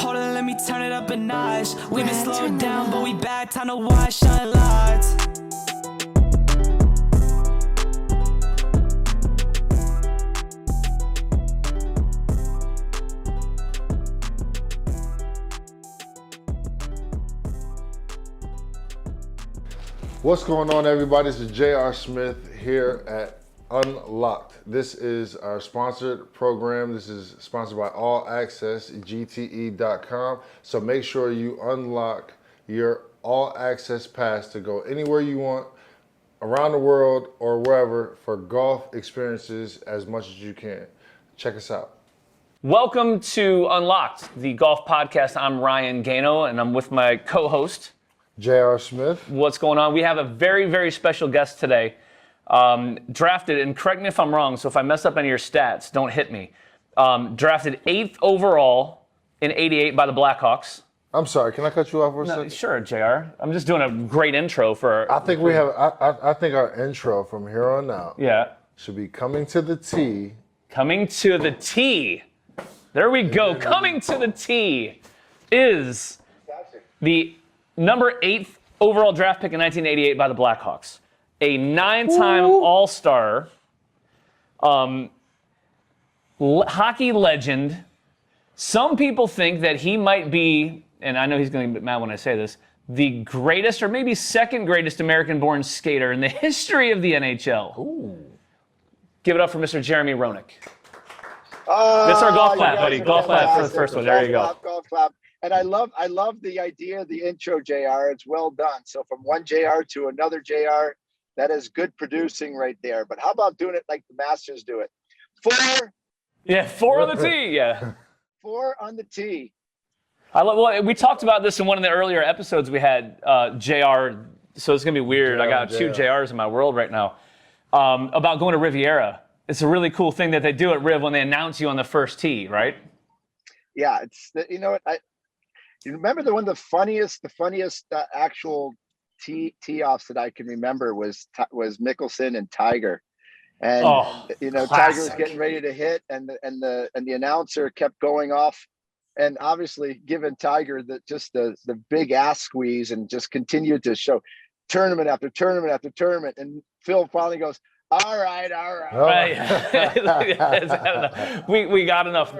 Hold on, let me turn it up a notch. We've been slowed down, but we back. Time to watch shine lights. What's going on, everybody? This is J.R. Smith here at Unlocked. This is our sponsored program. This is sponsored by All Access GTE.com. So make sure you unlock your All Access pass to go anywhere you want around the world or wherever for golf experiences as much as you can. Check us out. Welcome to Unlocked, the golf podcast. I'm Ryan Gano, and I'm with my co-host, J.R. Smith. What's going on? We have a very, very special guest today. Drafted, and correct me if I'm wrong, so if I mess up any of your stats, don't hit me. Drafted 8th overall in '88 by the Blackhawks. I'm sorry, can I cut you off for a second? Sure, JR. I'm just doing a great intro for... I think we have, I think our intro from here on out should be coming to the tee. Coming to the tee. There we go. Coming to the tee is the number 8th overall draft pick in 1988 by the Blackhawks. A 9-time All-Star, hockey legend. Some people think that he might be, and I know he's going to get mad when I say this, the greatest or maybe second greatest American-born skater in the history of the NHL. Ooh. Give it up for Mr. Jeremy Roenick. That's our golf clap, buddy. Golf clap for the first one. There you go. Golf clap. And I love the idea, the intro, JR. It's well done. So from one JR to another JR, that is good producing right there. But how about doing it like the Masters do it? 4. Yeah, 4 on the tee. Yeah. 4 on the tee. Well, we talked about this in one of the earlier episodes we had, JR. So it's gonna be weird. I got 2 JRs in my world right now. About going to Riviera. It's a really cool thing that they do at Riv when they announce you on the first tee, right? Yeah, it's you know what you remember the funniest actual tee offs that I can remember was Mickelson and Tiger, and classic. Tiger was getting ready to hit, and the announcer kept going off, and obviously giving Tiger the big ass squeeze, and just continued to show tournament after tournament after tournament, and Phil finally goes, all right. We got enough.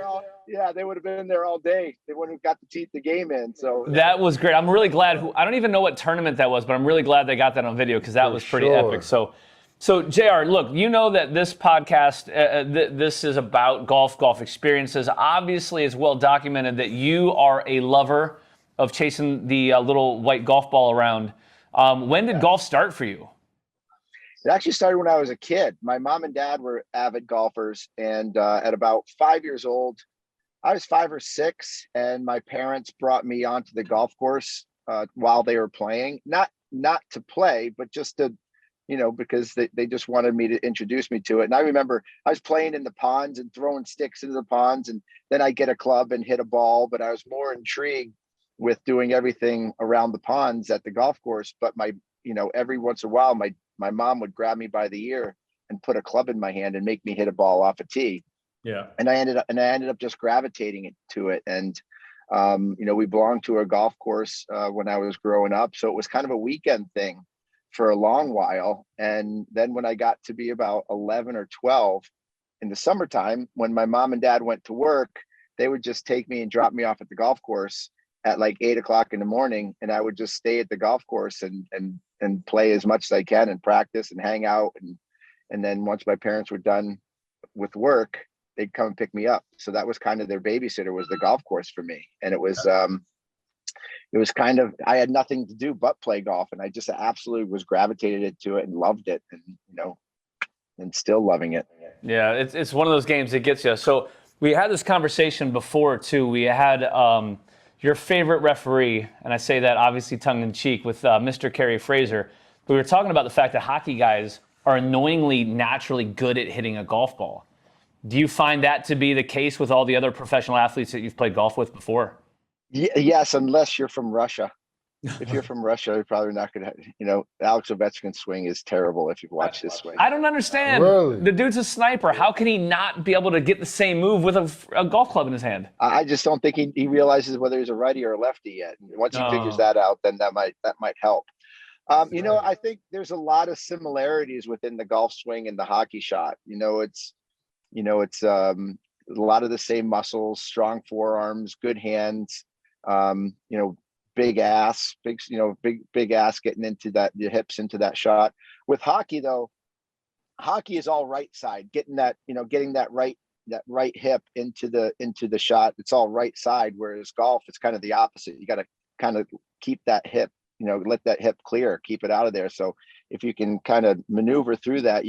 They would have been there all day. They wouldn't have got the game in. So that was great. I'm really glad. I don't even know what tournament that was, but I'm really glad they got that on video because that was pretty epic. So JR, look, you know that this podcast, this is about golf experiences. Obviously, it's well documented that you are a lover of chasing the little white golf ball around. When did golf start for you? It actually started when I was a kid. My mom and dad were avid golfers, and at about 5 years old, I was 5 or 6, and my parents brought me onto the golf course while they were playing. Not to play, but just to, because they just wanted me to introduce me to it. And I remember I was playing in the ponds and throwing sticks into the ponds, and then I'd get a club and hit a ball, but I was more intrigued with doing everything around the ponds at the golf course. But every once in a while, my mom would grab me by the ear and put a club in my hand and make me hit a ball off a tee. Yeah. And I ended up just gravitating to it. And, we belonged to a golf course when I was growing up. So it was kind of a weekend thing for a long while. And then when I got to be about 11 or 12 in the summertime, when my mom and dad went to work, they would just take me and drop me off at the golf course at like 8 o'clock in the morning. And I would just stay at the golf course and play as much as I can and practice and hang out. And then once my parents were done with work, they'd come and pick me up. So that was kind of their babysitter, was the golf course for me. And it was kind of, I had nothing to do but play golf. And I just absolutely was gravitated to it and loved it, and still loving it. Yeah, it's one of those games that gets you. So we had this conversation before too. We had your favorite referee, and I say that obviously tongue-in-cheek, with Mr. Kerry Fraser. We were talking about the fact that hockey guys are annoyingly naturally good at hitting a golf ball. Do you find that to be the case with all the other professional athletes that you've played golf with before? Yes, unless you're from Russia. if you're from Russia, you're probably not going to, Alex Ovechkin's swing is terrible if you've watched his swing. I don't understand. Really? The dude's a sniper. How can he not be able to get the same move with a golf club in his hand? I just don't think he realizes whether he's a righty or a lefty yet. Once he figures that out, then that might help. I think there's a lot of similarities within the golf swing and the hockey shot. It's a lot of the same muscles, strong forearms, good hands, big ass getting into the hips into that shot. With hockey though, hockey is all right side, getting that right hip into the shot. It's all right side. Whereas golf, it's kind of the opposite. You got to kind of keep that hip, let that hip clear, keep it out of there. So if you can kind of maneuver through that,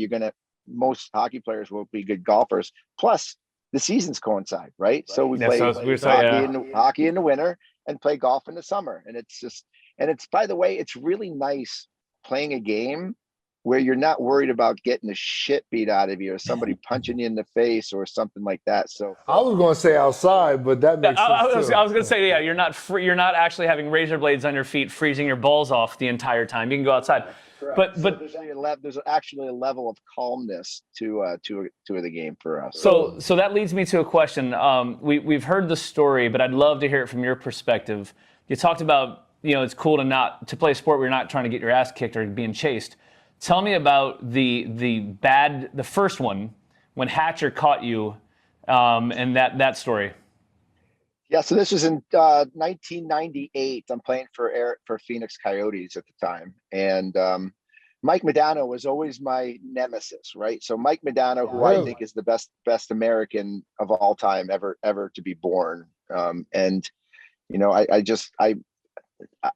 most hockey players will be good golfers. Plus the seasons coincide, right? So we play hockey in the winter and play golf in the summer. And it's by the way, it's really nice playing a game where you're not worried about getting the shit beat out of you or somebody punching you in the face or something like that. So I was going to say outside, but that makes sense I was going to say, yeah, you're not actually having razor blades on your feet, freezing your balls off the entire time. You can go outside. Correct. But there's actually a level of calmness to the game for us. So that leads me to a question. We've heard the story, but I'd love to hear it from your perspective. You talked about, it's cool to play a sport where you're not trying to get your ass kicked or being chased. Tell me about the first one when Hatcher caught you, and that story. Yeah, so this was in 1998. I'm playing for Phoenix Coyotes at the time, and Mike Modano was always my nemesis, right? So Mike Modano, who I think is the best American of all time ever to be born, and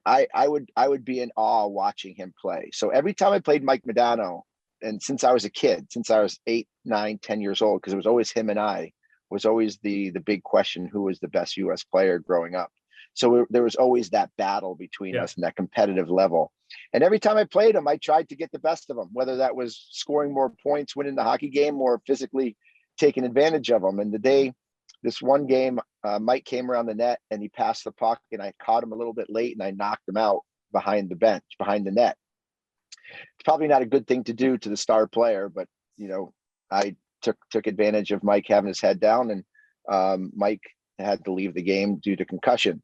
I would be in awe watching him play. So every time I played Mike Modano, and since I was a kid, since I was 8, 9, 10 years old, because it was always him and I, was always the big question, who was the best U.S. player growing up. So there was always that battle between us and that competitive level. And every time I played him, I tried to get the best of him, whether that was scoring more points, winning the hockey game, or physically taking advantage of him. And this one game, Mike came around the net and he passed the puck, and I caught him a little bit late and I knocked him out behind the net. It's probably not a good thing to do to the star player, but I took advantage of Mike having his head down, and Mike had to leave the game due to concussion.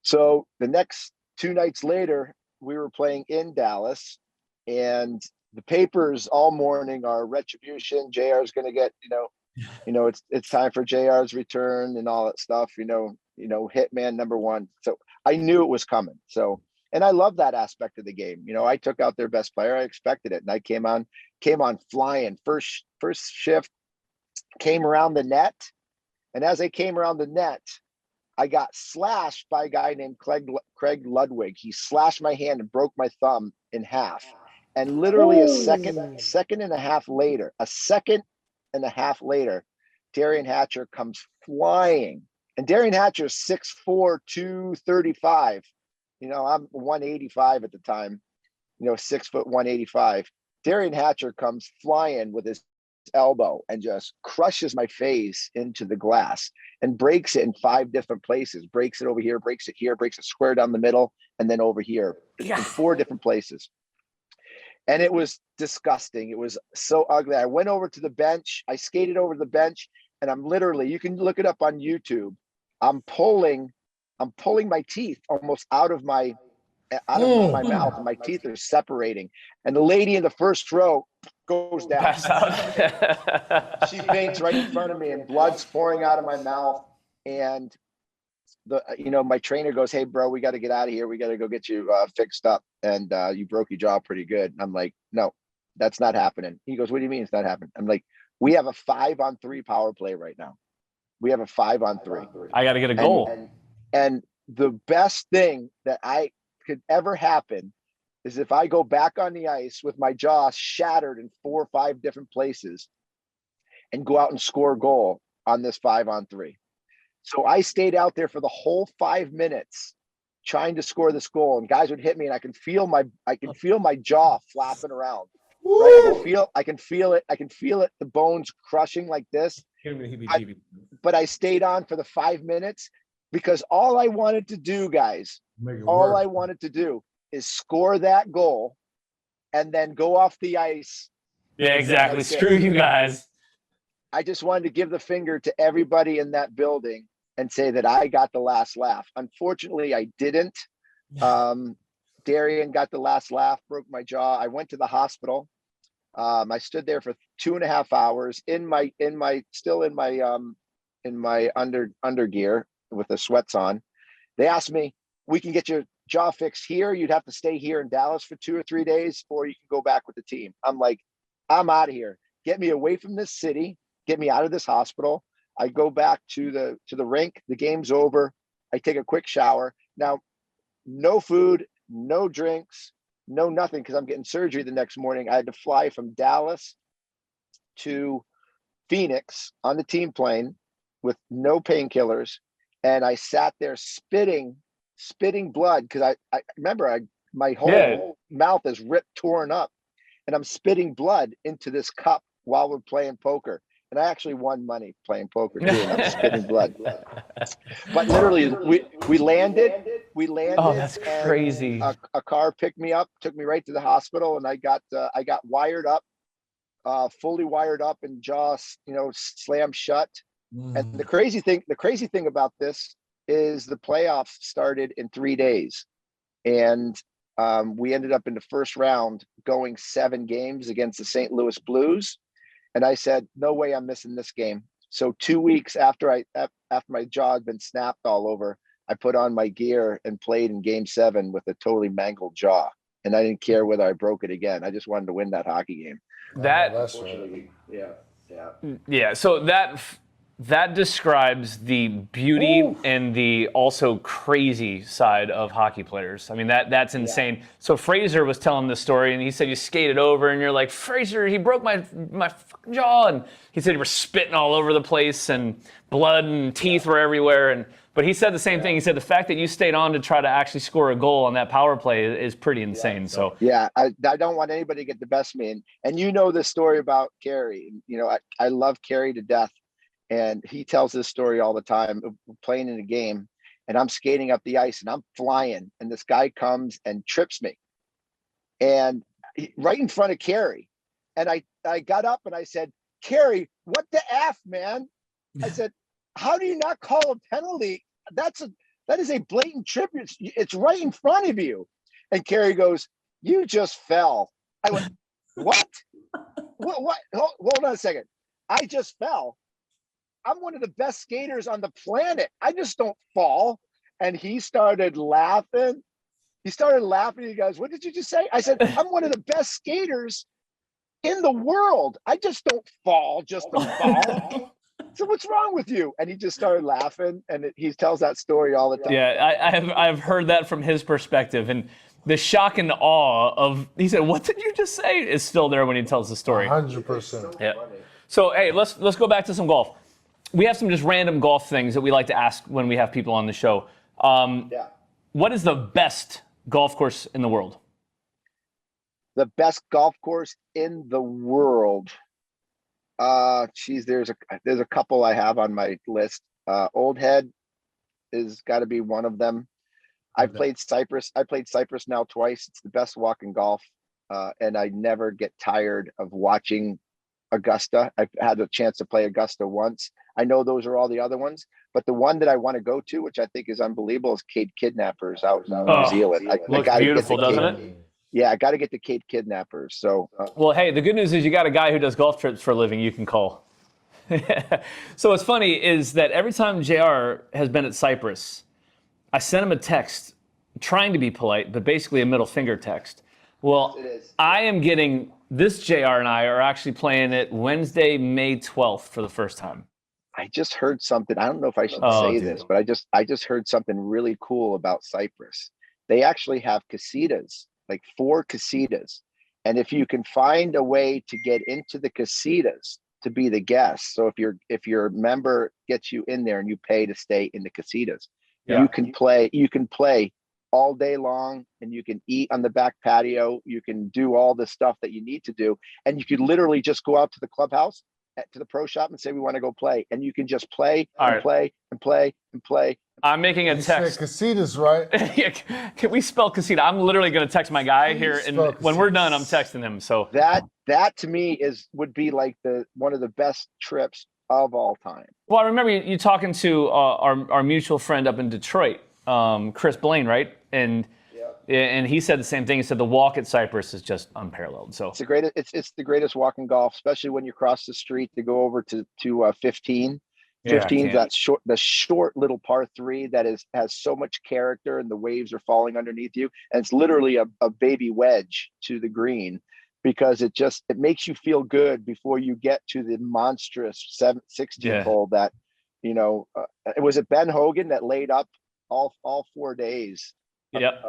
So the next 2 nights later, we were playing in Dallas, and the papers all morning are retribution. JR's going to get, it's time for JR's return and all that stuff, hitman number 1. So I knew it was coming. So, and I love that aspect of the game. I took out their best player. I expected it. And I came on flying. First shift, came around the net. And as I came around the net, I got slashed by a guy named Craig Ludwig. He slashed my hand and broke my thumb in half. And literally a second and a half later, Darian Hatcher comes flying. And Darian Hatcher is 6'4", 235. I'm 185 at the time, 6 foot 185. Darian Hatcher comes flying with his elbow and just crushes my face into the glass and breaks it in 5 different places. Breaks it over here, breaks it here, breaks it square down the middle, and then over here in 4 different places. And it was disgusting. It was so ugly. I went over to the bench. I skated over to the bench, and I'm literally, you can look it up on YouTube. I'm pulling my teeth almost out of my mouth, and my teeth are separating. And the lady in the first row goes down. She faints right in front of me, and blood's pouring out of my mouth. And my trainer goes, "Hey, bro, we got to get out of here. We got to go get you fixed up. And you broke your jaw pretty good." And I'm like, "No, that's not happening." He goes, "What do you mean it's not happening?" I'm like, "We have a 5-on-3 power play right now. We have a 5-on-3. I got to get a goal." And the best thing that I could ever happen is if I go back on the ice with my jaw shattered in 4 or 5 different places and go out and score a goal on this 5-on-3. So I stayed out there for the whole 5 minutes trying to score this goal, and guys would hit me, and I can feel my jaw flapping around. Right? I can feel it. The bones crushing like this. But I stayed on for the 5 minutes. because all I wanted to do, guys, all I wanted to do is score that goal and then go off the ice. Yeah, exactly. Screw you guys. I just wanted to give the finger to everybody in that building and say that I got the last laugh. Unfortunately, I didn't. Darian got the last laugh, broke my jaw. I went to the hospital. I stood there for 2.5 hours in my under gear with the sweats on. They asked me, we can get your jaw fixed here. You'd have to stay here in Dallas for 2 or 3 days, or you can go back with the team. I'm like, I'm out of here. Get me away from this city. Get me out of this hospital. I go back to the rink. The game's over. I take a quick shower. Now, no food, no drinks, no nothing, because I'm getting surgery the next morning. I had to fly from Dallas to Phoenix on the team plane with no painkillers. And I sat there spitting blood, because I remember my whole mouth is torn up, and I'm spitting blood into this cup while we're playing poker. And I actually won money playing poker too, and I'm spitting blood. But literally, we landed. Oh, that's crazy. A car picked me up, took me right to the hospital, and I got wired up, fully wired up, and jaw, slammed shut. And the crazy thing about this is the playoffs started in 3 days, and we ended up in the first round going 7 games against the St. Louis Blues. And I said, no way I'm missing this game. So 2 weeks after my jaw had been snapped all over, I put on my gear and played in Game 7 with a totally mangled jaw. And I didn't care whether I broke it again. I just wanted to win that hockey game. Yeah. So that describes the beauty and the also crazy side of hockey players. I mean, that's insane. Yeah. So Fraser was telling this story, and he said you skated over, and you're like, Fraser, he broke my fucking jaw, and he said you were spitting all over the place, and blood and teeth were everywhere. But he said the same thing. He said the fact that you stayed on to try to actually score a goal on that power play is pretty insane. Yeah. So I don't want anybody to get the best of me. And you know this story about Kerry. I love Kerry to death. And he tells this story all the time, playing in a game, and I'm skating up the ice and I'm flying, and this guy comes and trips me, and right in front of Kerry. And I got up and I said, Kerry, what the F, man? I said, how do you not call a penalty? That is a blatant trip. It's right in front of you. And Kerry goes, you just fell. I went, what? What? Hold on a second. I just fell. I'm one of the best skaters on the planet. I just don't fall. And he started laughing. He goes, what did you just say? I said, I'm one of the best skaters in the world. I just don't fall just to fall. So what's wrong with you? And he just started laughing. And he tells that story all the time. Yeah, I've heard that from his perspective. And the shock and awe of, he said, what did you just say? Is still there when he tells the story. 100%. Yeah. So, hey, let's go back to some golf. We have some just random golf things that we like to ask when we have people on the show. What is the best golf course in the world? The best golf course in the world. There's a couple I have on my list. Old Head is got to be one of them. I played Cypress now twice. It's the best walk in golf, and I never get tired of watching Augusta. I've had a chance to play Augusta once. I know those are all the other ones, but the one that I want to go to, which I think is unbelievable, is Cape Kidnappers out in New Zealand. Looks beautiful, doesn't it? Yeah, I got to get to Cape Kidnappers. So, well, hey, the good news is you got a guy who does golf trips for a living you can call. So what's funny is that every time JR has been at Cyprus, I sent him a text trying to be polite, but basically a middle finger text. Well, I am getting this. JR and I are actually playing it Wednesday, May 12th for the first time. I just heard something. I don't know if I should say this, but I just heard something really cool about Cyprus. They actually have casitas, like 4 casitas. And if you can find a way to get into the casitas to be the guest, so if your member gets you in there and you pay to stay in the casitas, you can play all day long, and you can eat on the back patio. You can do all the stuff that you need to do. And you could literally just go out to the clubhouse, to the pro shop, and say, we want to go play. And you can just play and play and play and play I'm making a You said text. casitas, right? Yeah, can we spell casita? I'm literally going to text my guy here, and when we're done, I'm texting him. So that to me would be like one of the best trips of all time. well, I remember you talking to our mutual friend up in Detroit, Chris Blaine, right? And he said the same thing. He said the walk at Cypress is just unparalleled. So It's the greatest walk in golf, especially when you cross the street to go over to 15. Yeah, 15 is the short little par 3 that has so much character, and the waves are falling underneath you, and it's literally a baby wedge to the green, because it makes you feel good before you get to the monstrous 16th hole that, it was Ben Hogan that laid up all 4 days. Yep.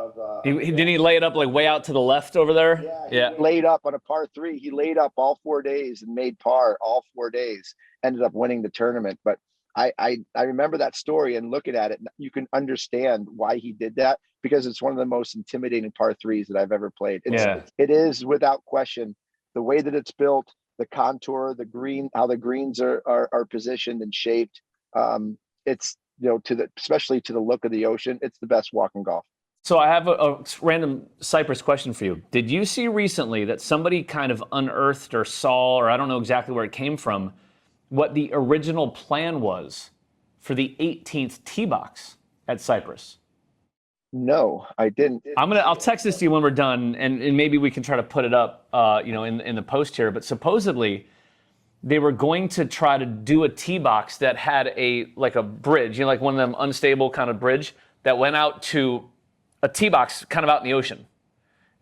Didn't he lay it up like way out to the left over there? Yeah. He laid up on a par 3. He laid up all 4 days and made par all 4 days. Ended up winning the tournament. But I remember that story, and looking at it, you can understand why he did that, because it's one of the most intimidating par 3s that I've ever played. It is without question the way that it's built, the contour, the green, how the greens are positioned and shaped. It's especially to the look of the ocean, it's the best walk in golf. So I have a random Cypress question for you. Did you see recently that somebody kind of unearthed or saw, or I don't know exactly where it came from, what the original plan was for the 18th tee box at Cypress? No, I didn't. I'll text this to you when we're done, and maybe we can try to put it up, in the post here. But supposedly, they were going to try to do a tee box that had a bridge, like one of them unstable kind of bridge that went out to a tee box kind of out in the ocean.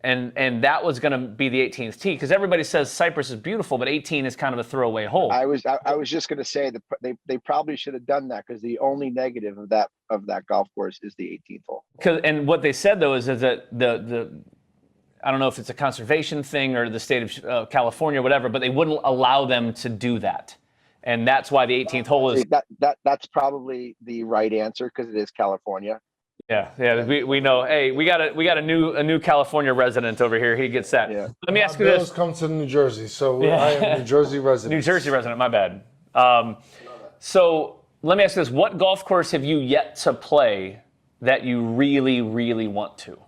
And that was going to be the 18th tee, because everybody says Cypress is beautiful, but 18 is kind of a throwaway hole. I was just going to say that they probably should have done that, because the only negative of that golf course is the 18th hole. And what they said though is that the I don't know if it's a conservation thing or the state of California or whatever, but they wouldn't allow them to do that, and that's why the 18th hole is. That's probably the right answer, because it is California. Yeah, we know. Hey, we got a new California resident over here. He gets that. Yeah. Let me ask you this. Bills come to New Jersey, so I am a New Jersey resident. New Jersey resident, my bad. So let me ask you this: what golf course have you yet to play that you really, really want to?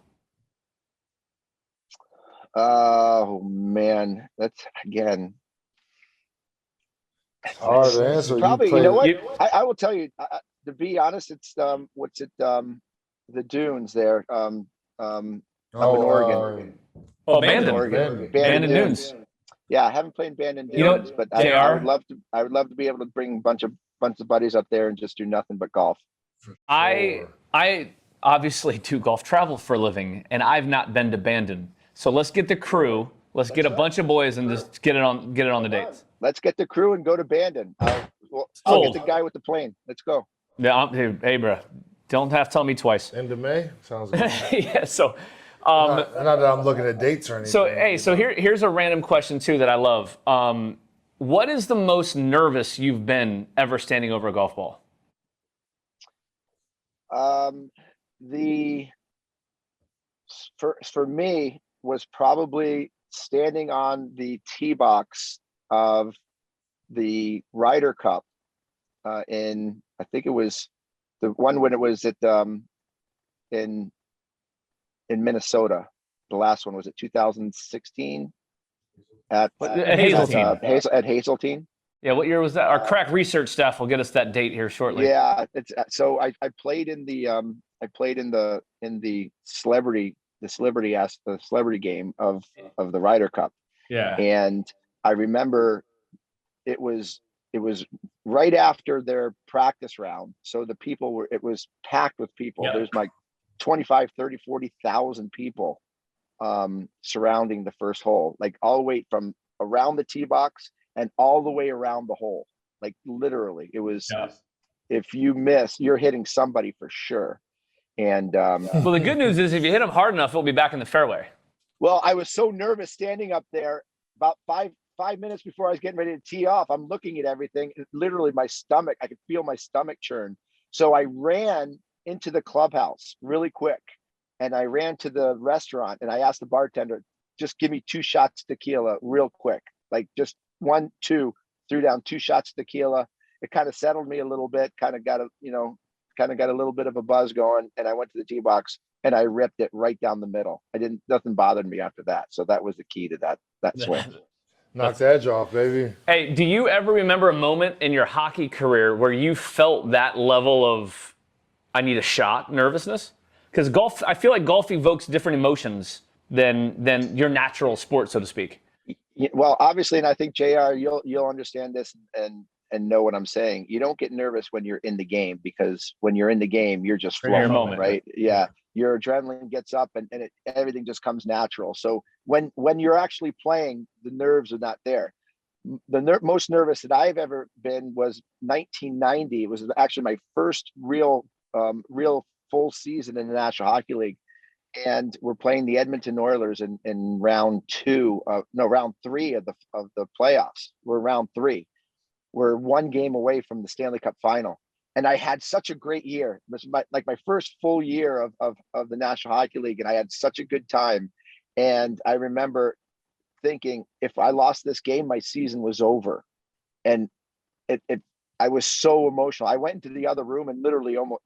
Oh man, that's again. Hard to answer. Probably, you know what? I will tell you. To be honest, it's the dunes there, up in Oregon. Bandon. Bandon Dunes. Yeah, I haven't played Bandon Dunes, but I would love to be able to bring a bunch of buddies up there and just do nothing but golf. Sure. I obviously do golf travel for a living, and I've not been to Bandon. So let's get the crew. Let's get a bunch of boys and just get it on the dates. Let's get the crew and go to Bandon. I'll get the guy with the plane. Let's go. Yeah, hey, bro. Don't have to tell me twice. End of May? Sounds good. Yeah, so. Not that I'm looking at dates or anything. So here's a random question, too, that I love. What is the most nervous you've been ever standing over a golf ball? For me was probably standing on the tee box of the Ryder Cup in, I think it was the one when it was at in Minnesota. The last one was at 2016 at Hazeltine. At Hazeltine. Yeah, what year was that? Our crack research staff will get us that date here shortly. Yeah, so I played in the celebrity game of the Ryder Cup. Yeah. And I remember it was right after their practice round. So it was packed with people. Yeah. There's like 25, 30, 40,000 people surrounding the first hole, like all the way from around the tee box and all the way around the hole. Like literally, it was, if you miss, you're hitting somebody for sure. And well, the good news is if you hit them hard enough, it'll be back in the fairway. Well, I was so nervous standing up there. About five minutes before I was getting ready to tee off, I'm looking at everything. Literally, my stomach, I could feel my stomach churn. So I ran into the clubhouse really quick, and I ran to the restaurant, and I asked the bartender, just give me 2 shots tequila real quick. Like just 1, 2, threw down 2 shots tequila. It kind of settled me a little bit, kind of got kind of got a little bit of a buzz going, and I went to the tee box and I ripped it right down the middle. Nothing bothered me after that. So that was the key to that swing. Knock the edge off, baby. Hey, do you ever remember a moment in your hockey career where you felt that level of, I need a shot, nervousness? Because golf, I feel like golf evokes different emotions than your natural sport, so to speak. Well, obviously, and I think JR, you'll understand this and know what I'm saying. You don't get nervous when you're in the game, because when you're in the game, you're just flowing, right? Yeah. Your adrenaline gets up and everything just comes natural. So when you're actually playing, the nerves are not there. The most nervous that I've ever been was 1990. It was actually my first real full season in the National Hockey League. And we're playing the Edmonton Oilers in round three of the playoffs. We're round 3. We're one game away from the Stanley Cup final. And I had such a great year. It was my first full year of the National Hockey League. And I had such a good time. And I remember thinking, if I lost this game, my season was over. And I was so emotional. I went into the other room and literally almost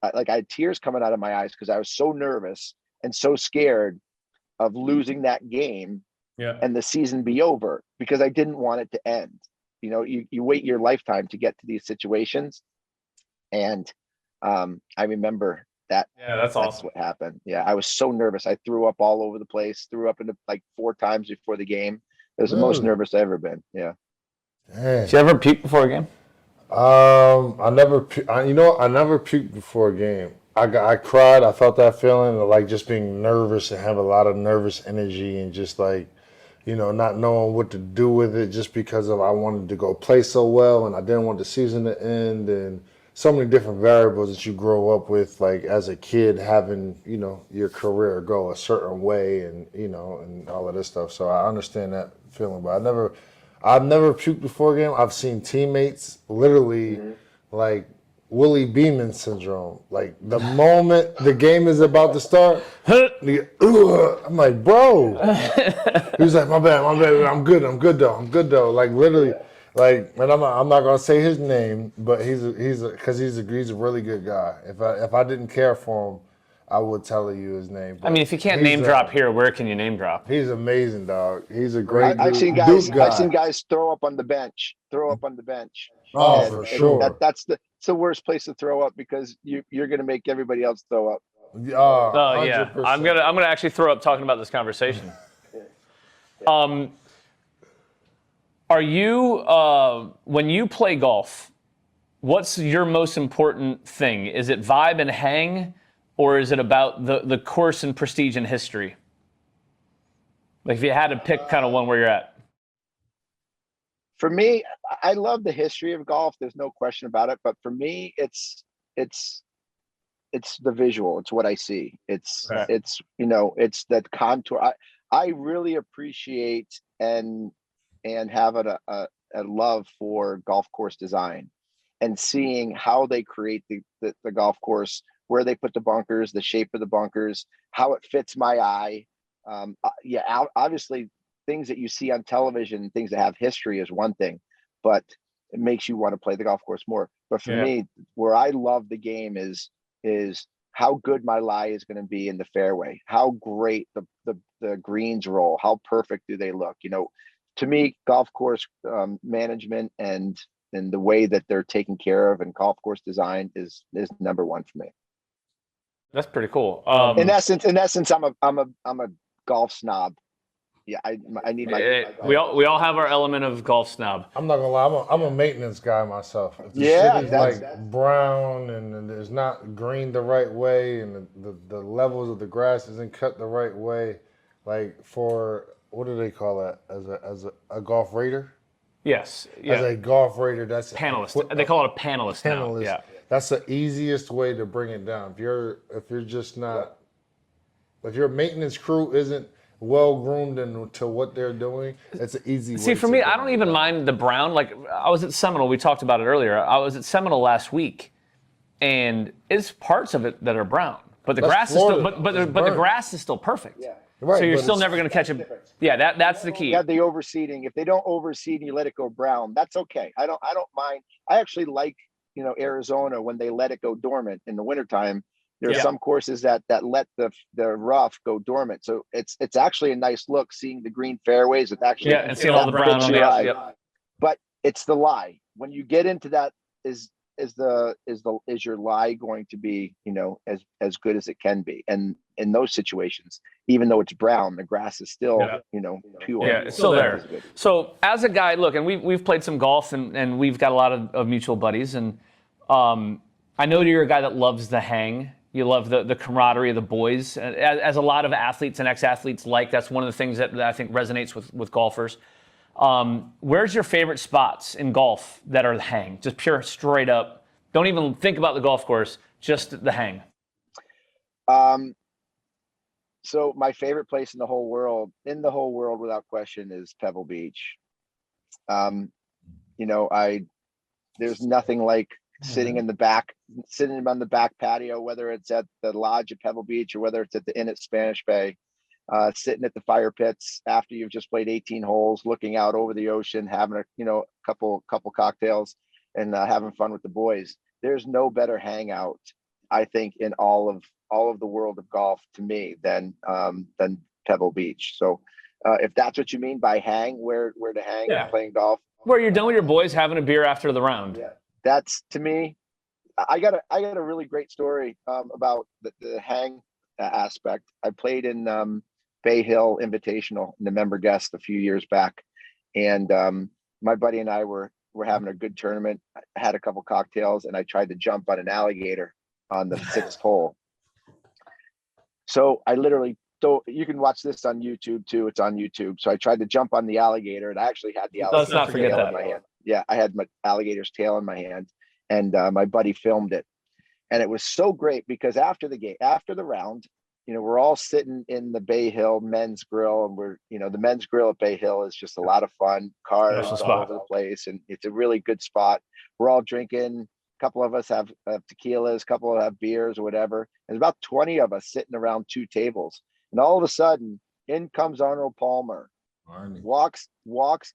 I had tears coming out of my eyes because I was so nervous and so scared of losing that game and the season be over, because I didn't want it to end. You know, you wait your lifetime to get to these situations. And I remember that. Yeah, that's awesome. That's what happened. Yeah, I was so nervous. I threw up all over the place, threw up into like 4 times before the game. It was the most nervous I've ever been. Yeah. Dang. Did you ever puke before a game? I never puked before a game. I cried. I felt that feeling of like just being nervous and have a lot of nervous energy and just like, not knowing what to do with it, just because I wanted to go play so well and I didn't want the season to end, and so many different variables that you grow up with, like as a kid, having, your career go a certain way and, and all of this stuff. So I understand that feeling, but I've never puked before a game. I've seen teammates literally like Willie Beeman syndrome. Like the moment the game is about to start, I'm like, bro. He was like, my bad. I'm good though. Like literally, like, and I'm not gonna say his name, but he's a really good guy. If I didn't care for him, I would tell you his name. I mean, if you can't name drop here, where can you name drop? He's amazing, dog. He's a great I've seen guys throw up on the bench. Oh, for sure. That's the worst place to throw up, because you're going to make everybody else throw up. Oh yeah, I'm gonna actually throw up talking about this conversation. Are you when you play golf, what's your most important thing? Is it vibe and hang, or is it about the course and prestige and history? Like if you had to pick kind of one where you're at. For me, I love the history of golf. There's no question about it. But for me, it's the visual. It's what I see. It's that contour. I really appreciate and have a love for golf course design, and seeing how they create the golf course, where they put the bunkers, the shape of the bunkers, how it fits my eye. Obviously, things that you see on television, things that have history is one thing, but it makes you want to play the golf course more. But for me, where I love the game is how good my lie is going to be in the fairway, how great the greens roll, how perfect do they look. To me, golf course management and the way that they're taken care of and golf course design is number one for me. That's pretty cool. In essence, I'm a golf snob. Yeah, I need my. We all have our element of golf snob. I'm not gonna lie, I'm a maintenance guy myself. If the city's like brown and there's not green the right way, and the levels of the grass isn't cut the right way, like for what do they call that as a golf raider? Yes. Yeah. As a golf raider, that's panelist. They call it a panelist now. Yeah. That's the easiest way to bring it down. If you're just not, if your maintenance crew isn't well groomed into what they're doing, it's an easy way. See, for me, I don't even mind the brown. Like I was at Seminole, we talked about it earlier. I was at Seminole last week, and it's parts of it that are brown, but the grass is still, but the grass is still perfect. Yeah. Right, so you're still never going to catch it. Yeah, that's the key. Yeah, the overseeding. If they don't overseed and you let it go brown, that's okay. I don't mind. I actually like Arizona, when they let it go dormant in the wintertime, there's some courses that let the rough go dormant. So it's actually a nice look seeing the green fairways. It's actually and seeing all the brown on the outside. But it's the lie. When you get into that, is your lie going to be, as good as it can be? And in those situations, even though it's brown, the grass is still, pure. Yeah, it's still there. So as a guy, look, and we've played some golf and we've got a lot of mutual buddies. And I know you're a guy that loves the hang. You love the camaraderie of the boys. As a lot of athletes and ex-athletes like, that's one of the things that I think resonates with golfers. Where's your favorite spots in golf that are the hang? Just pure, straight up. Don't even think about the golf course, just the hang. So my favorite place in the whole world, without question, is Pebble Beach. There's nothing like sitting on the back patio, whether it's at the lodge at Pebble Beach or whether it's at the Inn at Spanish Bay, sitting at the fire pits after you've just played 18 holes, looking out over the ocean, having a couple cocktails and having fun with the boys. There's no better hangout, I think, in all of the world of golf to me than Pebble Beach. So if that's what you mean by hang, where to hang and playing golf, where you're done with your boys having a beer after the round. Yeah, that's, to me, I got a really great story about the hang aspect. I played in Bay Hill Invitational in the member guest a few years back, and my buddy and I were having a good tournament. I had a couple cocktails and I tried to jump on an alligator on the 6th hole. So I literally, you can watch this on YouTube too. It's on YouTube. So I tried to jump on the alligator, and I actually had the alligator's tail in my hand. Yeah, I had my alligator's tail in my hand, and my buddy filmed it. And it was so great because after the round, we're all sitting in the Bay Hill Men's Grill, and the Men's Grill at Bay Hill is just a lot of fun. Cars all over the place, and it's a really good spot. We're all drinking. A couple of us have tequilas, a couple have beers or whatever. There's about 20 of us sitting around 2 tables. And all of a sudden, in comes Arnold Palmer, walks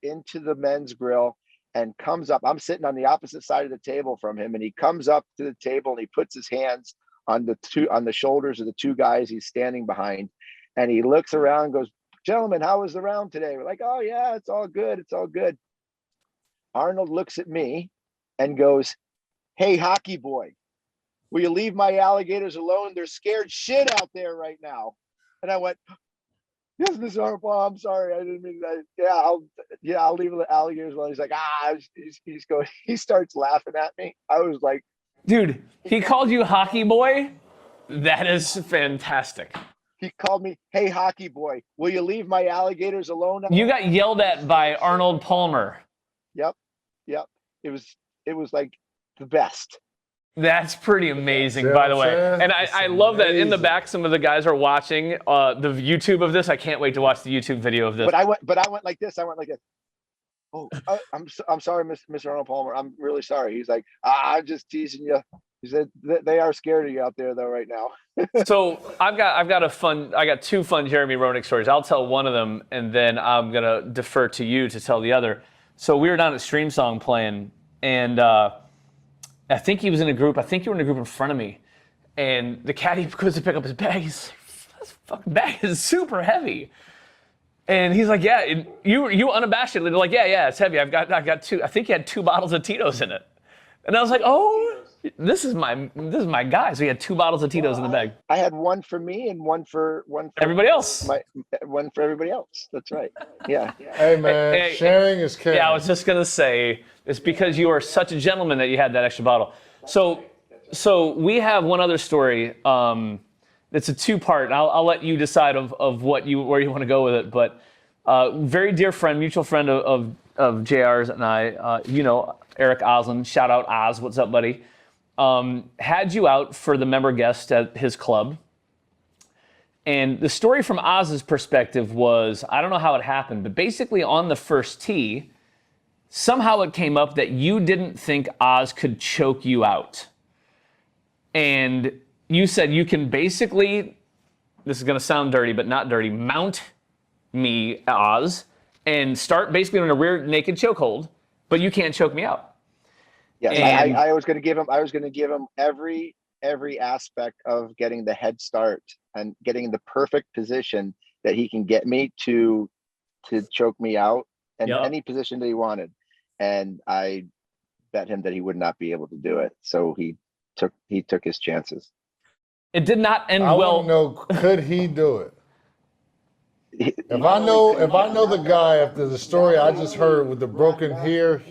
into the Men's Grill and comes up. I'm sitting on the opposite side of the table from him, and he comes up to the table and he puts his hands on the shoulders of the 2 guys he's standing behind. And he looks around and goes, "Gentlemen, how was the round today?" We're like, "Oh yeah, it's all good. It's all good." Arnold looks at me and goes, "Hey, hockey boy, will you leave my alligators alone? They're scared shit out there right now." And I went, "Yes, Mr. Arnold, I'm sorry. I didn't mean that. I'll leave the alligators alone." He's like, he starts laughing at me. I was like, dude, he called you hockey boy? That is fantastic. He called me, "Hey, hockey boy, will you leave my alligators alone?" You got yelled at by Arnold Palmer. Yep. It was like the best. That's pretty amazing, by the way. And I love that in the back, some of the guys are watching the YouTube of this. I can't wait to watch the YouTube video of this. But I went like this. "Oh, I'm sorry, Mr. Arnold Palmer. I'm really sorry." He's like, "I'm just teasing you." He said, "They are scared of you out there, though, right now." So I got 2 fun Jeremy Roenick stories. I'll tell one of them, and then I'm gonna defer to you to tell the other. So we were down at Streamsong playing, and I think he was in a group. I think you were in a group in front of me, and the caddy goes to pick up his bag. He's like, "This fucking bag is super heavy." And he's like, "Yeah," you unabashedly, they're like, yeah, it's heavy. I've got 2. I think he had 2 bottles of Tito's in it. And I was like, "Oh, this is my guy." So he had 2 bottles of Tito's in the bag. I had one for me and one for everybody else. One for everybody else. That's right. Yeah. Hey man, sharing is caring. Yeah, I was just gonna say, it's because you are such a gentleman that you had that extra bottle. So we have one other story. It's a 2-part. I'll let you decide of where you want to go with it. But very dear friend, mutual friend of JR's and I, Eric Oslin. Shout out Oz. What's up, buddy? Had you out for the member guest at his club. And the story from Oz's perspective was, I don't know how it happened, but basically on the first tee, somehow it came up that you didn't think Oz could choke you out. And you said you can basically, this is going to sound dirty, but not dirty, mount me, Oz, and start basically on a rear naked chokehold, but you can't choke me out. Yes, And I was going to give him. I was going to give him every aspect of getting the head start and getting the perfect position that he can get me to choke me out in any position that he wanted. And I bet him that he would not be able to do it. So he took his chances. it did not end I well. want to know, could he do it? If I know the guy after the story I just heard with the broken here,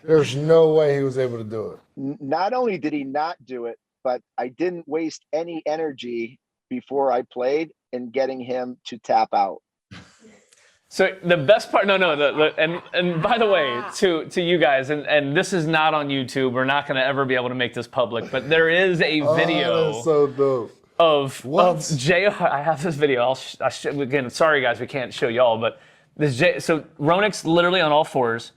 there's no way he was able to do it. Not only did he not do it, but I didn't waste any energy before I played in getting him to tap out. So the best part, and by the way, to you guys, and this is not on YouTube. We're not going to ever be able to make this public, but there is a video. That's so dope. Of JR. I have this video. Again, sorry guys, we can't show y'all, but so Roenick's literally on all fours.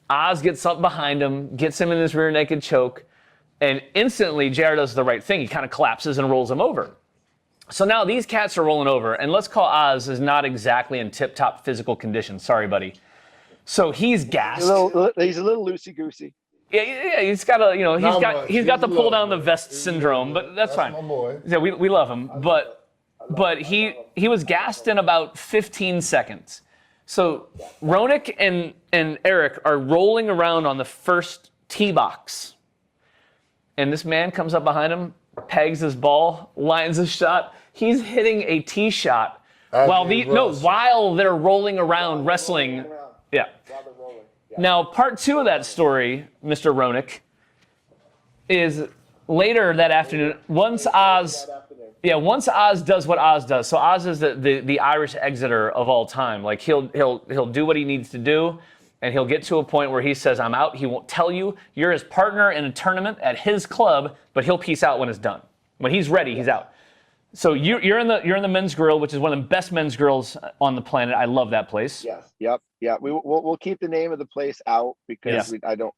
Oz gets up behind him, gets him in this rear naked choke, and instantly JR does the right thing. He kind of collapses and rolls him over. So now these cats are rolling over, and let's call Oz is not exactly in tip-top physical condition. Sorry, buddy. So he's gassed. He's a little loosey-goosey. Yeah, he's got he's got the pull down the vest syndrome, but that's fine. My boy. Yeah, we love him, but he was gassed in about 15 seconds. So Roenick and Eric are rolling around on the first tee box, and this man comes up behind him, pegs his ball, lines his shot. He's hitting a tee shot while they're rolling around wrestling. Yeah. Now, part two of that story, Mr. Roenick, is later that afternoon. Once Oz does what Oz does. So Oz is the Irish Exeter of all time. Like he'll do what he needs to do, and he'll get to a point where he says, "I'm out." He won't tell you. You're his partner in a tournament at his club, but he'll peace out when it's done. When he's ready, he's out. So you're in the men's grill, which is one of the best men's grills on the planet. I love that place. Yes. Yep. Yeah. We'll keep the name of the place out because I don't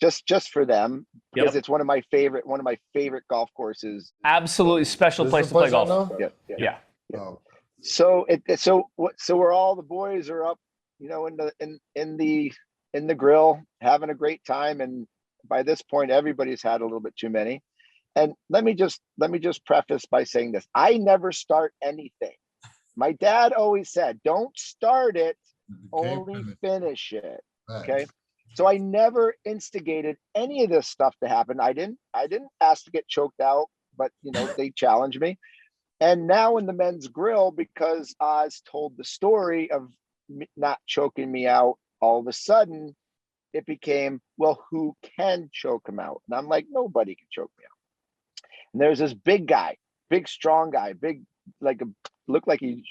just for them because it's one of my favorite golf courses. Absolutely special place to play golf. Yeah. So we're all the boys are up, in the grill having a great time, and by this point everybody's had a little bit too many. And let me just preface by saying this. I never start anything. My dad always said, don't start it, only finish it. Okay. So I never instigated any of this stuff to happen. I didn't ask to get choked out, but they challenged me. And now in the men's grill, because Oz told the story of not choking me out, all of a sudden it became, well, who can choke him out? And I'm like, nobody can choke me out. And there's this big guy, big, strong guy, looked like he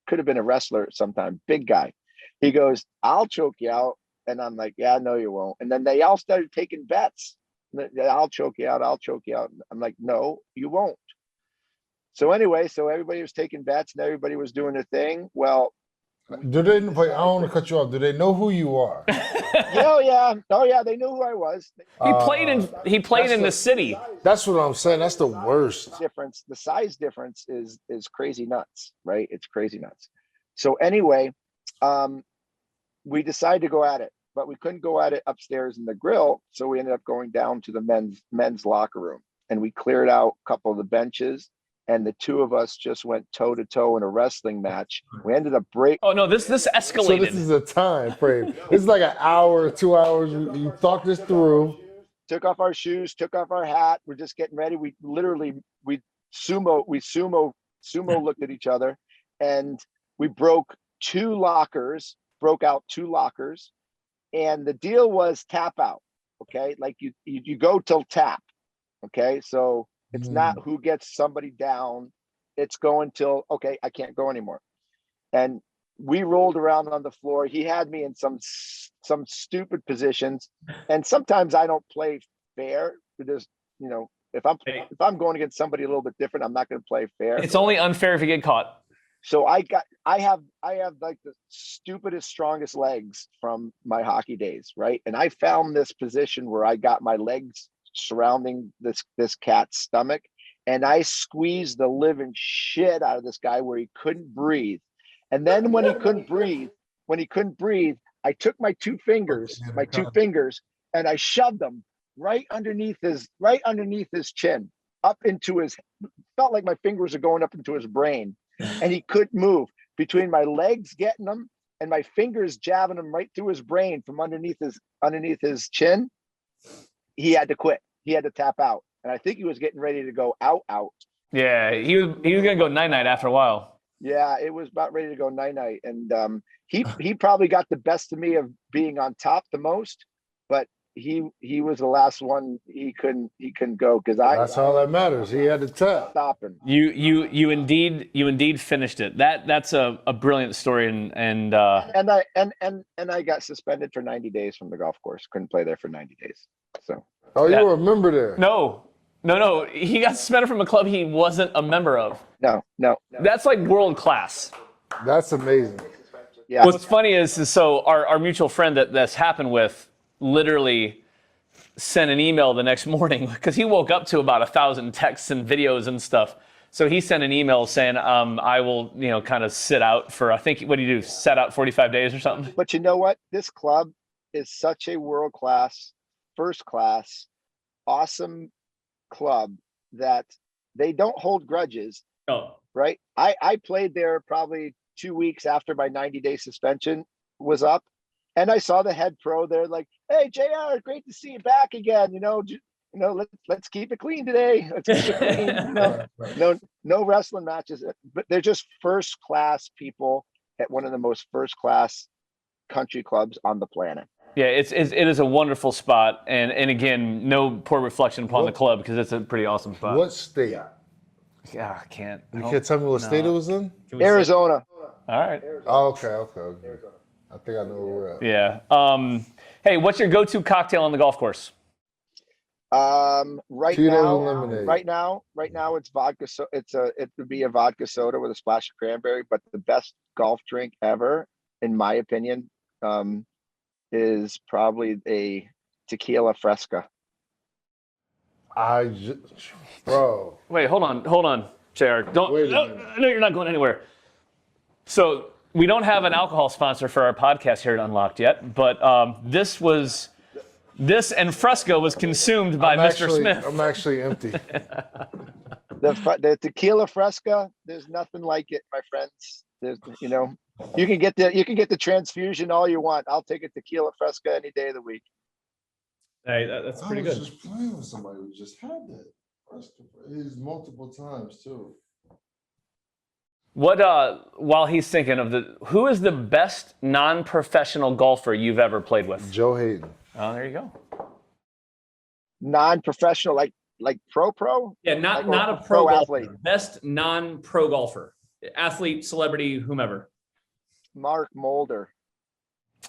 could have been a wrestler sometime, big guy. He goes, I'll choke you out. And I'm like, yeah, no, you won't. And then they all started taking bets. I'll choke you out. I'll choke you out. I'm like, no, you won't. So anyway, everybody was taking bets and everybody was doing their thing. Well, I don't want to cut you off. Do they know who you are? Oh yeah, they knew who I was. He played in the city. That's what I'm saying. That's the worst. The size difference is crazy nuts, right? It's crazy nuts. So anyway, we decided to go at it, but we couldn't go at it upstairs in the grill, so we ended up going down to the men's locker room, and we cleared out a couple of the benches. And the two of us just went toe to toe in a wrestling match. We ended up breaking. Oh no, this escalated. So this is a time frame. It's like an hour, 2 hours. You thought this through. Took off our shoes, took off our hat. We're just getting ready. We sumo looked at each other, and we broke out two lockers. And the deal was tap out. Okay, like you go till tap. Okay, so. It's not who gets somebody down. It's going till, okay, I can't go anymore. And we rolled around on the floor. He had me in some stupid positions. And sometimes I don't play fair because, if I'm going against somebody a little bit different, I'm not going to play fair. It's only unfair if you get caught. So I have like the stupidest, strongest legs from my hockey days, right? And I found this position where I got my legs surrounding this cat's stomach, and I squeezed the living shit out of this guy where he couldn't breathe. And then when he couldn't breathe, I took my two fingers, and I shoved them right underneath his chin, up into his. Felt like my fingers are going up into his brain, and he couldn't move. Between my legs getting them and my fingers jabbing him right through his brain from underneath his chin, he had to quit. He had to tap out, and I think he was getting ready to go out. Yeah, he was gonna go night after a while. Yeah, it was about ready to go night, and he probably got the best of me of being on top the most, but he was the last one. He couldn't go because that's all that matters. He had to tap. Stop him. You indeed finished it. That's a brilliant story, and I got suspended for 90 days from the golf course. Couldn't play there for 90 days. So. Oh, you were a member there? No. He got suspended from a club he wasn't a member of. No. That's like world class. That's amazing. Yeah. What's funny is so our mutual friend that's happened with literally sent an email the next morning because he woke up to about 1,000 texts and videos and stuff. So he sent an email saying, I will, kind of sit out for, I think, what do you do? Set out 45 days or something? But you know what? This club is such a world-class, first-class, awesome club that they don't hold grudges. Oh. Right? I played there probably 2 weeks after my 90-day suspension was up. And I saw the head pro there like, hey, JR, great to see you back again. Let's keep it clean today. Let's keep it clean. No wrestling matches, but they're just first class people at one of the most first class country clubs on the planet. Yeah, it is a wonderful spot, and again, no poor reflection upon the club because it's a pretty awesome spot. What state? Yeah, I can't. You can't tell me what state it was in? Arizona. All right. Oh, okay. Arizona. I think I know where we're at. Yeah. Hey, what's your go-to cocktail on the golf course? Right now it's vodka. So it would be a vodka soda with a splash of cranberry. But the best golf drink ever, in my opinion, is probably a tequila fresca. Bro. Wait, hold on, JR. No, you're not going anywhere. So we don't have an alcohol sponsor for our podcast here at Unlocked yet, but this and Fresco was consumed by Mr. Smith. I'm actually empty. The tequila fresca, there's nothing like it, my friends. There's, you can get the transfusion all you want. I'll take a tequila fresca any day of the week. Hey, that's pretty good. I was just playing with somebody who just had that. He's multiple times too. What while he's thinking of who is the best non-professional golfer you've ever played with? Joe Hayden. Oh, there you go. Non-professional, like pro? Yeah, not a pro athlete. Best non-pro golfer, athlete, celebrity, whomever. Mark Mulder.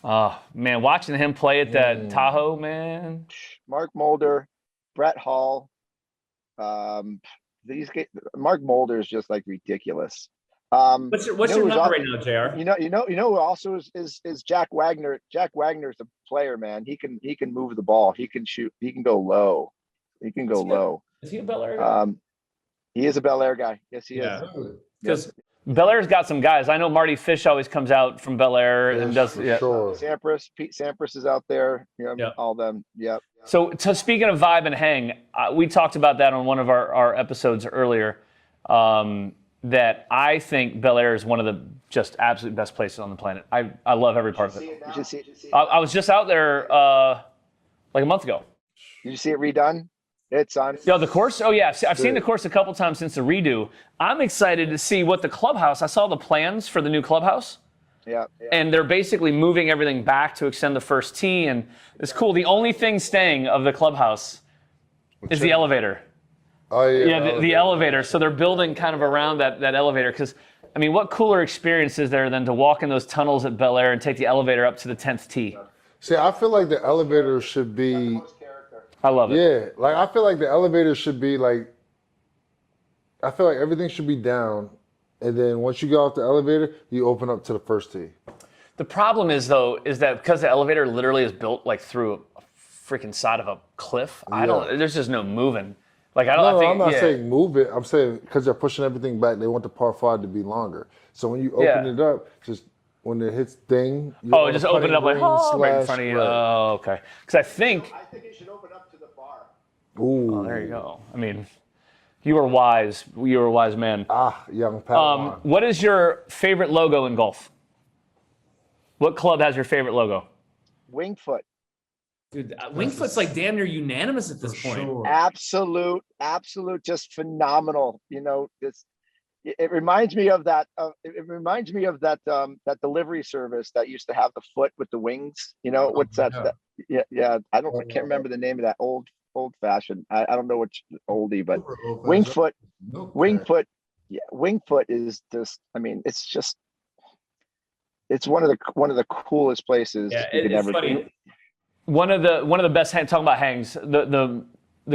Oh man, watching him play at that Tahoe, man. Mark Mulder, Brett Hall. These guys, Mark Mulder is just like ridiculous. What's your number right now, JR? You know who also is Jack Wagner. Jack Wagner's a player, man. He can move the ball. He can shoot. He can go low. Is he a Bel Air guy? He is a Bel Air guy. Yes, he is. Because Bel Air's got some guys. I know Marty Fish always comes out from Bel Air and does. Yeah. Sure. Pete Sampras is out there. All them. Yep. So speaking of vibe and hang, we talked about that on one of our episodes earlier. That I think Bel Air is one of the just absolute best places on the planet. I love every part of it. I was just out there like a month ago. Did you see it redone? It's on. Yeah, the course? Oh, yeah. I've seen the course a couple times since the redo. I'm excited to see what the clubhouse, I saw the plans for the new clubhouse. Yeah. And they're basically moving everything back to extend the first tee. And it's cool. The only thing staying of the clubhouse is the elevator. Oh, yeah. Yeah, the elevator. So they're building kind of around that elevator. Because, I mean, what cooler experience is there than to walk in those tunnels at Bel Air and take the elevator up to the 10th tee? See, I feel like the elevator should be... I love it. Yeah, like I feel like the elevator should be like... I feel like everything should be down. And then once you get off the elevator, you open up to the first tee. The problem is, though, is that because the elevator literally is built like through a freaking side of a cliff, there's just no moving. Like I'm not saying move it. I'm saying because they're pushing everything back, they want the par 5 to be longer. So when you open it up, just when it hits ding. Oh, just open it up like, oh, right in front of you. Right. Oh, okay. Because I think it should open up to the bar. Ooh. Oh, there you go. I mean, you were wise. You were a wise man. Young Padawan. What is your favorite logo in golf? What club has your favorite logo? Wingfoot. Dude, Wingfoot's like damn near unanimous at this point. Sure. Absolute, just phenomenal. You know, it reminds me of that. It reminds me of that that delivery service that used to have the foot with the wings. You know, what's that? Yeah. I can't remember the name of that old fashioned. I don't know which oldie, but Wingfoot. Yeah, Wingfoot is just. I mean, it's one of the coolest places. Yeah, you could it's ever funny. One of the best talking about hangs. The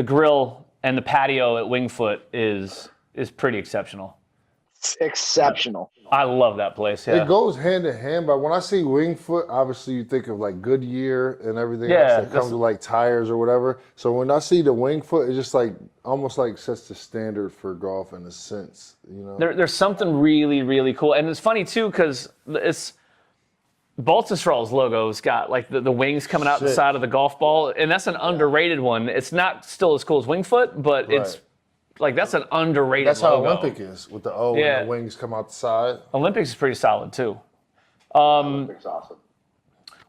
grill and the patio at Wingfoot is pretty exceptional. It's exceptional. I love that place. Yeah. It goes hand in hand, but when I see Wingfoot, obviously you think of like Goodyear and everything Yeah, else that comes with like tires or whatever. So when I see the Wingfoot, it's just like almost like sets the standard for golf in a sense, you know. There's something really, really cool, and it's funny too because it's Baltusrol's logo's got like the wings coming out the side of the golf ball, and that's an underrated one. It's not still as cool as Wingfoot, but it's like that's an underrated That's how logo. Olympic is with the O and the wings come out the side. Olympics is pretty solid too. It's awesome.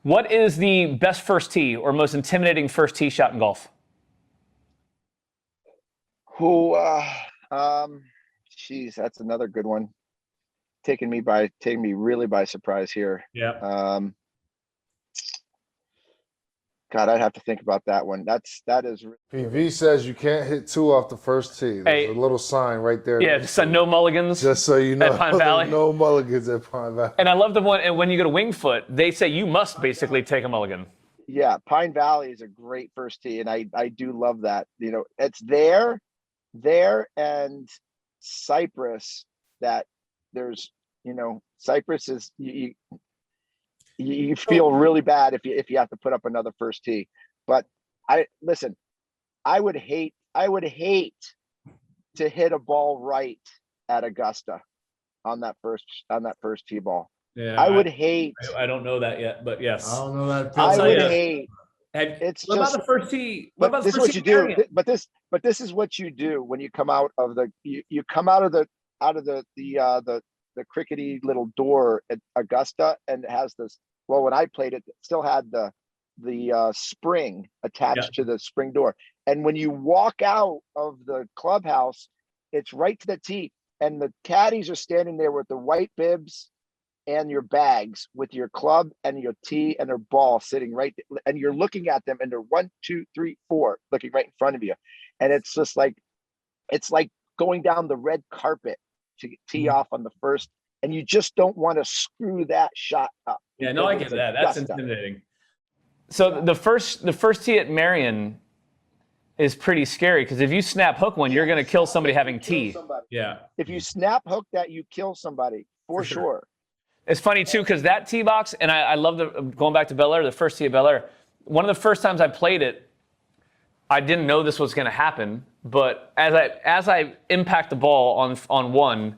What is the best first tee or most intimidating first tee shot in golf? Geez, that's another good one. Taking me really by surprise here. Yeah. God, I'd have to think about that one. That is. PV says you can't hit 2 off the first tee. There's a little sign right there. Yeah, just no mulligans. Just so you know, at Pine Valley. No mulligans at Pine Valley. And I love the one. And when you go to Wingfoot, they say you must basically take a mulligan. Yeah, Pine Valley is a great first tee, and I do love that. You know, it's there, and Cypress. That there's, you know, Cypress is you feel really bad if you have to put up another first tee. But I would hate to hit a ball right at Augusta on that first tee ball. Yeah, I would hate. I don't know that yet, but yes. I don't know that. I would hate. It's what about the first tee? What about this the is first what you tee? do. But this is what you do when you come out of the you come out of the crickety little door at Augusta, and it has this. Well, when I played it still had the spring attached to the spring door. And when you walk out of the clubhouse, it's right to the tee, and the caddies are standing there with the white bibs and your bags with your club and your tee and their ball sitting right there, and you're looking at them, and they're 1, 2, 3, 4 looking right in front of you. And it's just like, it's like going down the red carpet to tee off on the first, and you just don't want to screw that shot up. Yeah, no, I get that. That's intimidating. So the first tee at Marion is pretty scary because if you snap hook one, you're going to kill somebody having tee. Yeah. If you snap hook that, you kill somebody for sure. It's funny too because that tee box, and I love going back to Bel Air, the first tee at Bel Air. One of the first times I played it, I didn't know this was going to happen, but as I impact the ball on one,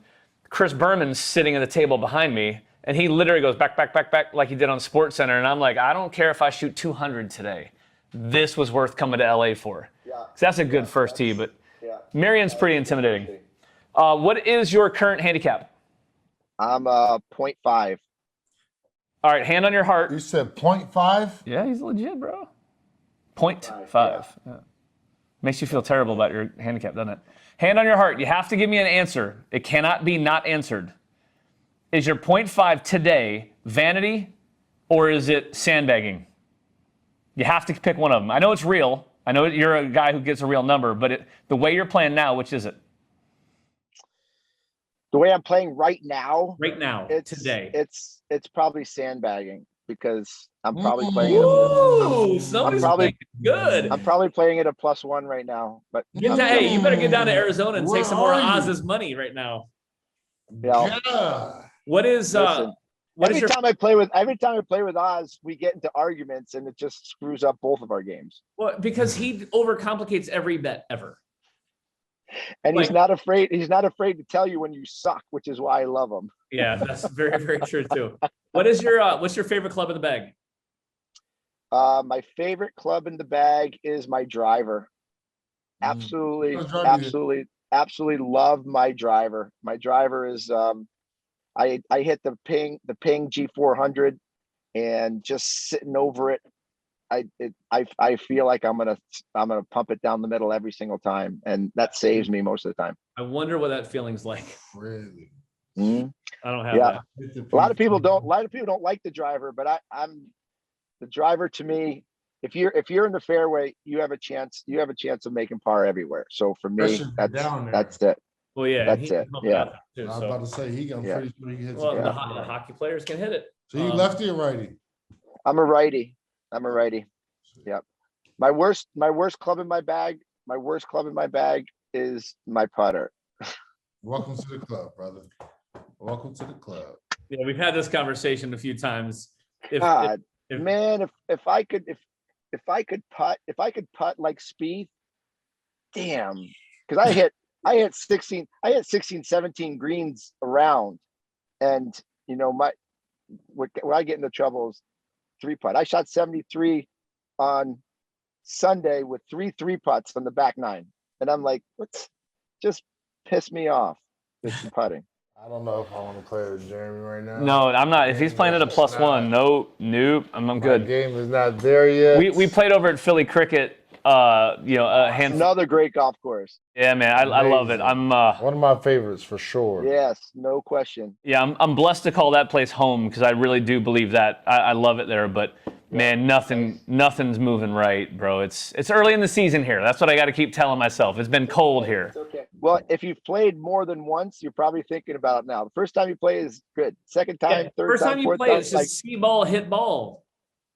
Chris Berman's sitting at the table behind me, and he literally goes back like he did on SportsCenter, and I'm like, I don't care if I shoot 200 today. This was worth coming to LA for. Yeah. So that's a good first tee, but Marion's pretty intimidating. What is your current handicap? I'm 0.5. All right, hand on your heart. You said 0.5? Yeah, he's legit, bro. 0.5. Yeah. Makes you feel terrible about your handicap, doesn't it? Hand on your heart. You have to give me an answer. It cannot be not answered. Is your 0.5 today vanity or is it sandbagging? You have to pick one of them. I know it's real. I know you're a guy who gets a real number, but the way you're playing now, which is it? The way I'm playing right now. Right now, today. It's probably sandbagging because I'm probably playing Ooh, somebody's playing good. I'm probably playing it a +1 right now. But hey, you better get down to Arizona and take some more of Oz's money right now. Yeah. What is every time I play with Oz, we get into arguments and it just screws up both of our games. Well, because he overcomplicates every bet ever. And he's not afraid to tell you when you suck, which is why I love him. Yeah, that's very, very true too. What's your favorite club in the bag? My favorite club in the bag is my driver. Absolutely love my driver. My driver is I hit the Ping G400, and just sitting over it, I feel like I'm gonna pump it down the middle every single time, and that saves me most of the time. I wonder what that feeling's like. Really? Mm-hmm. I don't have that. A lot of people don't like the driver, but I'm the driver. To me, if you're in the fairway, you have a chance of making par everywhere. So for me, that's it. Well, yeah, that's it. Yeah. I was about to say I'm pretty sure he hits. Well, the hockey players can hit it. So you lefty or righty? I'm a righty. Yep. My worst club in my bag is my putter. Welcome to the club, brother. Welcome to the club. Yeah, we've had this conversation a few times. If I could putt like Spieth, damn. Because I hit 16, 17 greens around, and where I get into trouble is 3-putt. I shot 73 on Sunday with 3 3-putts on the back 9, and I'm like, what's just pissed me off with some putting. I don't know if I want to play with Jeremy right now. No, I'm not. If he's playing at a +1, nope, I'm good. The game is not there yet. We played over at Philly Cricket. Another great golf course. Yeah, man, I love it. I'm one of my favorites for sure. Yes, no question. Yeah, I'm blessed to call that place home, because I really do believe that. I love it there, but man, nothing's moving right, bro. It's early in the season here. That's what I got to keep telling myself. It's been cold here. It's okay. Well, if you've played more than once, you're probably thinking about it now. The first time you play is good. Second time, third first time, you fourth play, time, it's just see ball, hit ball.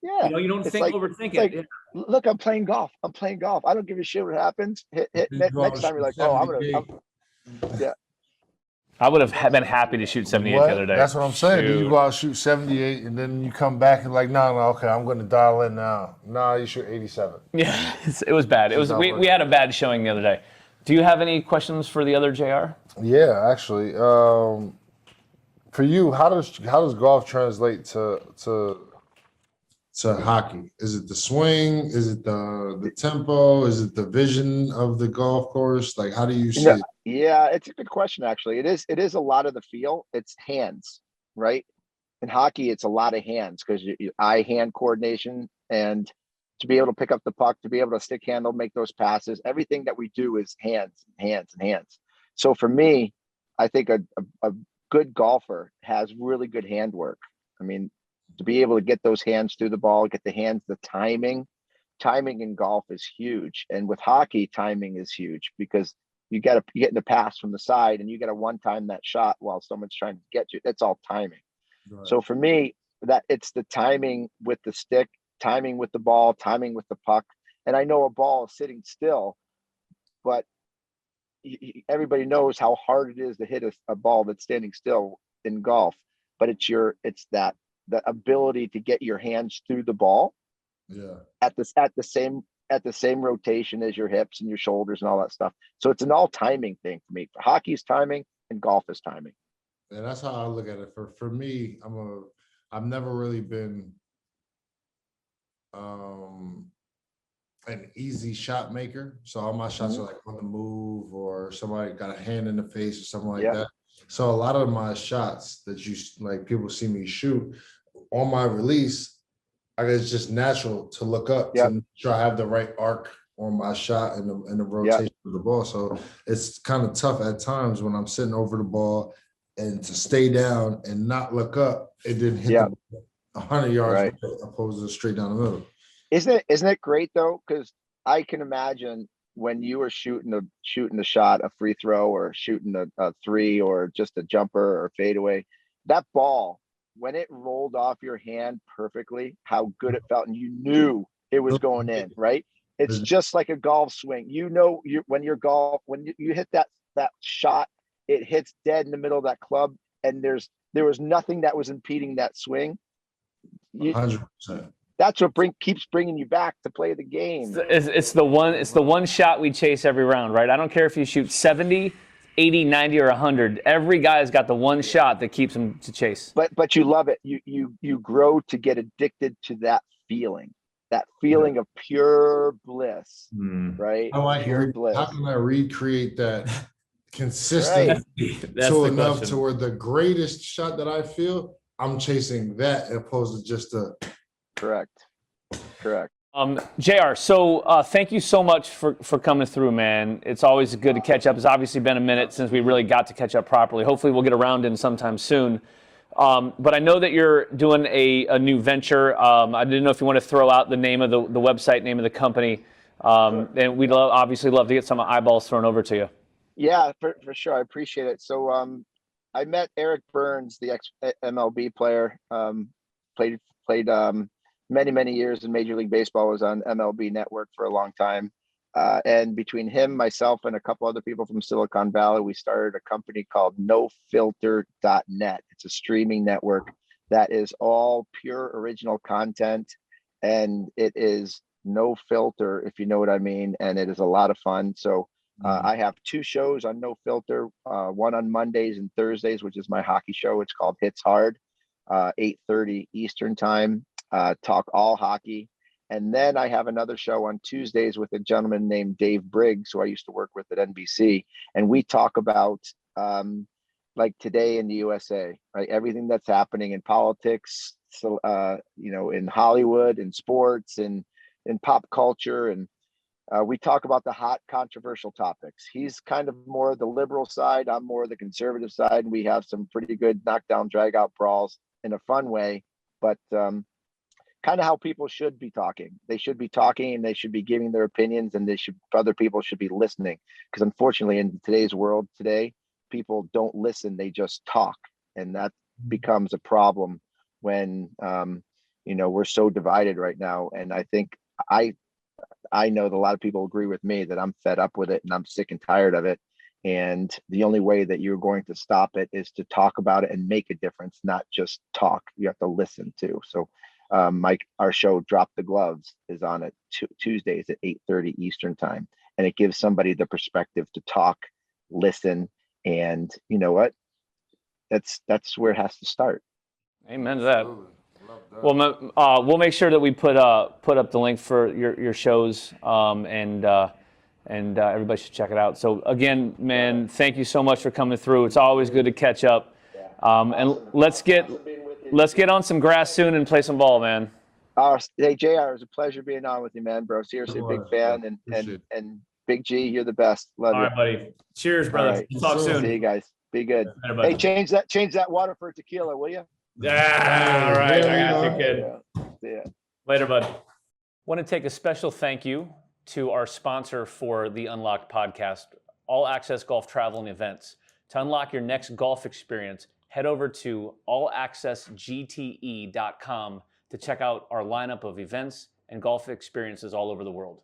Yeah. You don't overthink it. Like, look, I'm playing golf. I don't give a shit what happens. Hit next time you're like, oh, yeah. I would have been happy to shoot 78 the other day. That's what I'm saying. Then you go out shoot 78, and then you come back and like, no, okay, I'm going to dial in now. No, you shoot 87. Yeah, it was bad. We had a bad showing the other day. Do you have any questions for the other JR? Yeah, actually. For you, how does golf translate to hockey? Is it the swing? Is it the tempo? Is it the vision of the golf course? Like, how do you see it? Yeah, it's a good question, actually. It is a lot of the feel. It's hands, right? In hockey, it's a lot of hands, because eye-hand coordination, and to be able to pick up the puck, to be able to stick handle, make those passes. Everything that we do is hands. So for me, I think a good golfer has really good handwork. I mean, to be able to get those hands through the ball, get the hands, the timing in golf is huge. And with hockey, timing is huge, because you get in the pass from the side, and you got to one-time that shot while someone's trying to get you. That's all timing. Right. So for me, that it's the timing with the stick, timing with the ball, timing with the puck. And I know a ball is sitting still, but everybody knows how hard it is to hit a ball that's standing still in golf. But it's the ability to get your hands through the ball, at the same rotation as your hips and your shoulders and all that stuff. So it's an all timing thing for me. Hockey's timing and golf is timing. And that's how I look at it. For me, I've never really been an easy shot maker. So all my shots are like on the move, or somebody got a hand in the face or something like that. So a lot of my shots that people see me shoot on my release, I guess it's just natural to look up to make sure I have the right arc on my shot and the rotation of the ball. So it's kind of tough at times when I'm sitting over the ball and to stay down and not look up. It didn't hit 100 yards opposed to straight down the middle. Isn't it great though? Because I can imagine when you were shooting the shot, a free throw, or shooting a three, or just a jumper or fadeaway, that ball, when it rolled off your hand perfectly, how good it felt, and you knew it was going in, right? It's just like a golf swing. When you hit that shot, it hits dead in the middle of that club, and there was nothing that was impeding that swing. 100%. that's what keeps bringing you back to play the game. It's the one shot we chase every round, right? I don't care if you shoot 70, 80, 90, or 100. Every guy's got the one shot that keeps him to chase. But you love it. You grow to get addicted to that feeling of pure bliss, right? How I hear bliss. How can I recreate that consistent to enough to where the greatest shot that I feel, I'm chasing that as opposed to just a correct. JR, so thank you so much for coming through, man. It's always good to catch up. It's obviously been a minute since we really got to catch up properly. Hopefully we'll get around in sometime soon. But I know that you're doing a new venture. I didn't know if you want to throw out the name of the website, name of the company. And we'd obviously love to get some eyeballs thrown over to you. Yeah, for sure. I appreciate it. So I met Eric Burns, the ex-MLB player, played many years in Major League Baseball, was on MLB Network for a long time. And between him, myself, and a couple other people from Silicon Valley, we started a company called NoFilter.net. It's a streaming network that is all pure original content, and it is no filter, if you know what I mean. And it is a lot of fun. So I have 2 shows on No Filter, one on Mondays and Thursdays, which is my hockey show. It's called Hits Hard, 8:30 Eastern time, talk all hockey. And then I have another show on Tuesdays with a gentleman named Dave Briggs, who I used to work with at NBC. And we talk about like today in the USA, right? Everything that's happening in politics, so, in Hollywood, in sports, and in pop culture. And we talk about the hot controversial topics. He's kind of more the liberal side. I'm more the conservative side. And we have some pretty good knockdown, drag out brawls in a fun way, but kind of how people should be talking. They should be talking, and they should be giving their opinions, and other people should be listening. Because unfortunately, in today's world today, people don't listen; they just talk, and that becomes a problem when we're so divided right now. And I think I know that a lot of people agree with me that I'm fed up with it, and I'm sick and tired of it. And the only way that you're going to stop it is to talk about it and make a difference, not just talk. You have to listen too. So our show Drop the Gloves is on at Tuesdays at 8:30 Eastern time, and it gives somebody the perspective to talk, listen, and you know what, that's where it has to start. Amen to that. Well, we'll make sure that we put up the link for your shows, and everybody should check it out. So again, man, thank you so much for coming through. It's always good to catch up, and let's get on some grass soon and play some ball, man. Hey, JR, it was a pleasure being on with you, man, bro. Seriously, big fan, and Big G, you're the best. Love you. All right, buddy. Cheers, brother. Right. We'll talk soon. See you guys. Be good. Later, hey, change that water for tequila, will you? Yeah, all right. I got you, kid. See ya. Later, bud. Want to take a special thank you to our sponsor for the Unlocked podcast, All Access Golf Travel and Events. To unlock your next golf experience, head over to allaccessgte.com to check out our lineup of events and golf experiences all over the world.